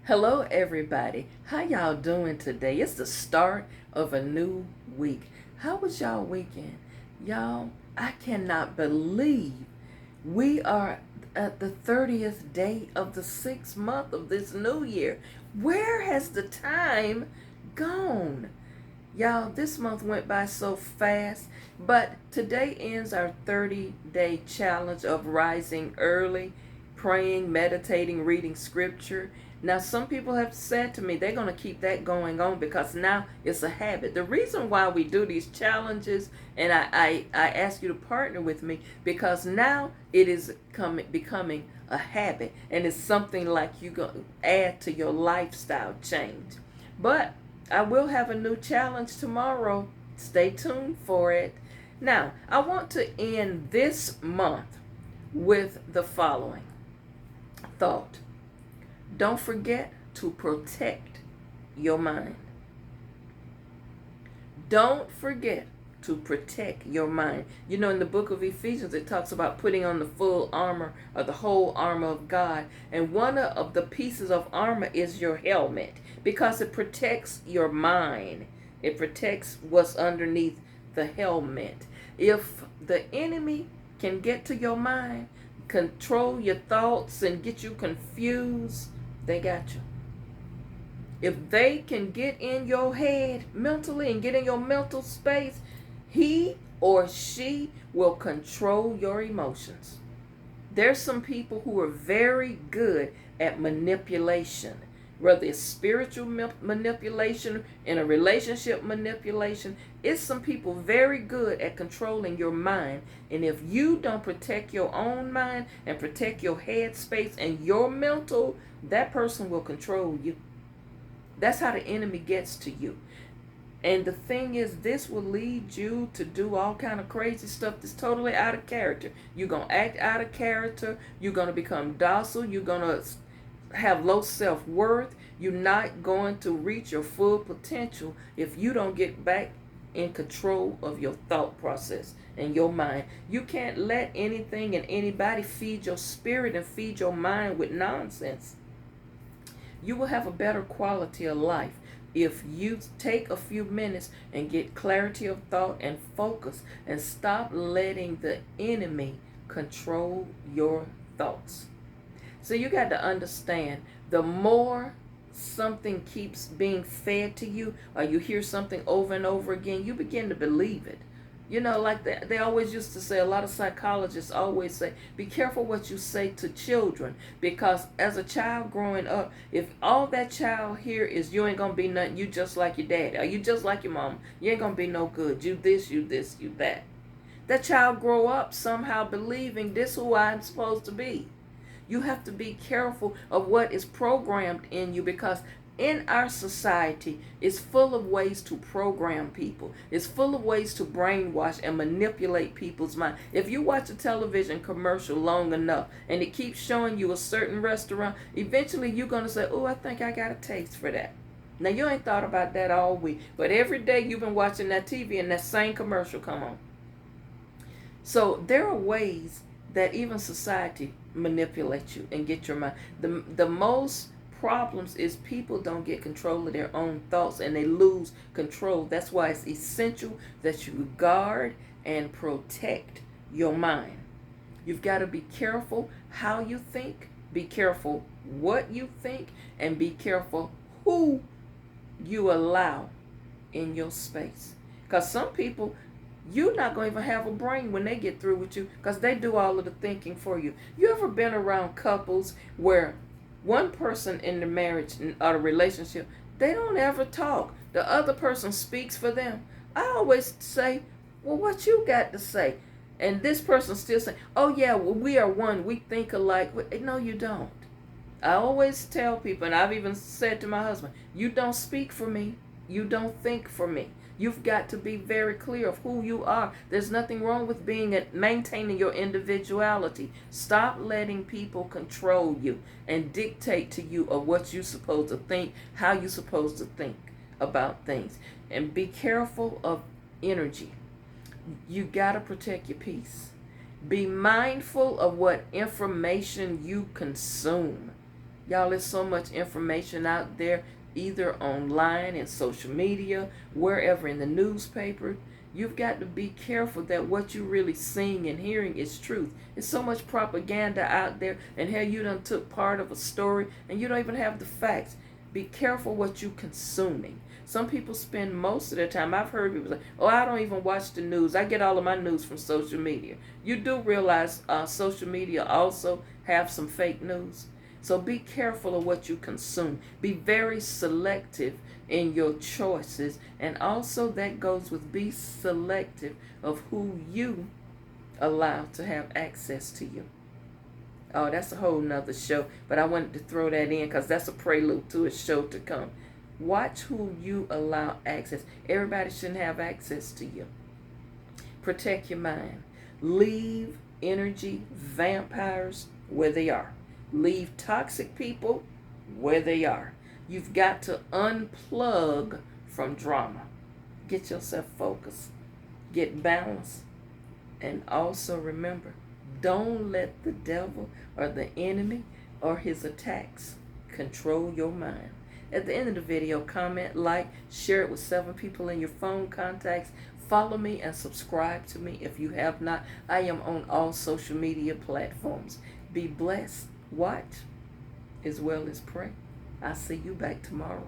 Hello, everybody. How y'all doing today? It's the start of a new week. How was y'all weekend? Y'all, I cannot believe we are at the 30th day of the 6th month of this new year. Where has the time gone? Y'all, this month went by so fast, but today ends our 30-day challenge of rising early, praying, meditating, reading scripture. Now, some people have said to me they're going to keep that going on because now it's a habit. The reason why we do these challenges, and I ask you to partner with me, because now it is becoming a habit, and it's something like you go add to your lifestyle change. But I will have a new challenge tomorrow. Stay tuned for it. Now, I want to end this month with the following thought. Don't forget to protect your mind. Don't forget to protect your mind. You know, in the book of Ephesians, it talks about putting on the full armor or the whole armor of God. And one of the pieces of armor is your helmet because it protects your mind. It protects what's underneath the helmet. If the enemy can get to your mind, control your thoughts, and get you confused, they got you. If they can get in your head mentally and get in your mental space, he or she will control your emotions. There's some people who are very good at manipulation, whether it's spiritual manipulation, in a relationship manipulation. It's some people very good at controlling your mind. And if you don't protect your own mind and protect your head space and your mental, that person will control you. That's how the enemy gets to you. And the thing is, this will lead you to do all kind of crazy stuff that's totally out of character. You're going to act out of character. You're going to become docile. You're going to have low self-worth. You're not going to reach your full potential if you don't get back in control of your thought process and your mind. You can't let anything and anybody feed your spirit and feed your mind with nonsense. You will have a better quality of life if you take a few minutes and get clarity of thought and focus and stop letting the enemy control your thoughts. So you got to understand, the more something keeps being fed to you, or you hear something over and over again, you begin to believe it. You know, like they always used to say, a lot of psychologists always say, be careful what you say to children. Because as a child growing up, if all that child hear is you ain't going to be nothing, you just like your daddy, or you just like your mom, you ain't going to be no good, you this, you that. That child grow up somehow believing this is who I'm supposed to be. You have to be careful of what is programmed in you, because in our society it's full of ways to program people. It's full of ways to brainwash and manipulate people's mind. If you watch a television commercial long enough and it keeps showing you a certain restaurant, eventually you're going to say, oh, I think I got a taste for that. Now, you ain't thought about that all week, but every day you've been watching that TV and that same commercial come on. So there are ways that even society manipulates you and get your mind. The most problems is people don't get control of their own thoughts and they lose control. That's why it's essential that you guard and protect your mind. You've got to be careful how you think, be careful what you think, and be careful who you allow in your space. Because some people, you're not going to even have a brain when they get through with you, because they do all of the thinking for you. You ever been around couples where one person in the marriage or the relationship, they don't ever talk? The other person speaks for them. I always say, well, what you got to say? And this person still saying, oh yeah, well, we are one, we think alike. No, you don't. I always tell people, and I've even said to my husband, you don't speak for me. You don't think for me. You've got to be very clear of who you are. There's nothing wrong with maintaining your individuality. Stop letting people control you and dictate to you of what you're supposed to think, how you're supposed to think about things. And be careful of energy. You got to protect your peace. Be mindful of what information you consume. Y'all, there's so much information out there, either online and social media, wherever, in the newspaper. You've got to be careful that what you're really seeing and hearing is truth. There's so much propaganda out there, and hell, you done took part of a story and you don't even have the facts. Be careful what you're consuming. Some people spend most of their time, I've heard people say, oh, I don't even watch the news. I get all of my news from social media. You do realize social media also have some fake news. So be careful of what you consume. Be very selective in your choices. And also that goes with be selective of who you allow to have access to you. Oh, that's a whole nother show. But I wanted to throw that in because that's a prelude to a show to come. Watch who you allow access. Everybody shouldn't have access to you. Protect your mind. Leave energy vampires where they are. Leave toxic people where they are. You've got to unplug from drama. Get yourself focused. Get balanced. And also remember, don't let the devil or the enemy or his attacks control your mind. At the end of the video, comment, like, share it with 7 people in your phone contacts. Follow me and subscribe to me if you have not. I am on all social media platforms. Be blessed. Watch as well as pray. I'll see you back tomorrow.